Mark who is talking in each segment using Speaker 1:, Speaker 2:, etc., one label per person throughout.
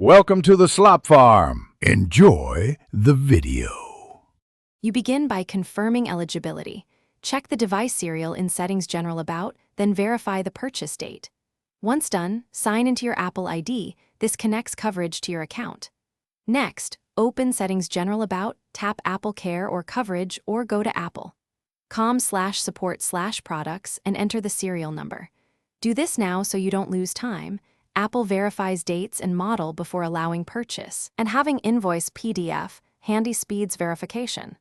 Speaker 1: Welcome to the Slop Farm. Enjoy the video.
Speaker 2: You begin by confirming eligibility. Check the device serial in Settings General About, then verify the purchase date. Once done, sign into your Apple ID. This connects coverage to your account. Next, open Settings General About, tap Applecare or Coverage, or go to Apple.com/support/products and enter the serial number. Do this now so you don't lose time. Apple verifies dates and model before allowing purchase, and having invoice PDF handy speeds verification.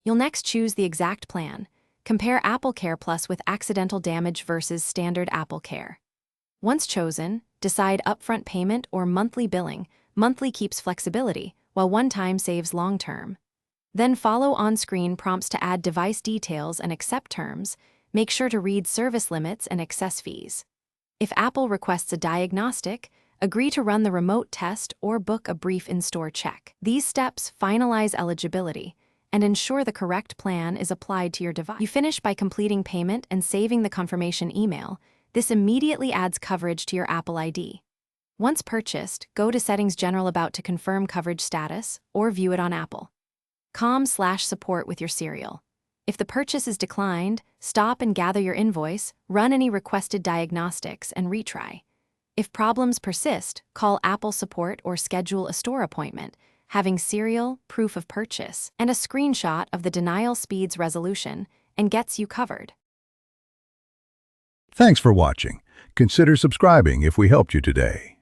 Speaker 2: You'll next choose the exact plan. Compare Applecare Plus with accidental damage versus standard Applecare. Once chosen, decide upfront payment or monthly billing. Monthly keeps flexibility, while one-time saves long-term. Then follow on-screen prompts to add device details and accept terms. Make sure to read service limits and excess fees. If Apple requests a diagnostic, agree to run the remote test or book a brief in-store check. These steps finalize eligibility and ensure the correct plan is applied to your device. You finish by completing payment and saving the confirmation email. This immediately adds coverage to your Apple ID. Once purchased, go to Settings General About to confirm coverage status or view it on Apple.com/support with your serial. If the purchase is declined, stop and gather your invoice, run any requested diagnostics, and retry. If problems persist, call Apple support or schedule a store appointment. Having serial, proof of purchase, and a screenshot of the denial speeds resolution and gets you covered.
Speaker 1: Thanks for watching. Consider subscribing if we helped you today.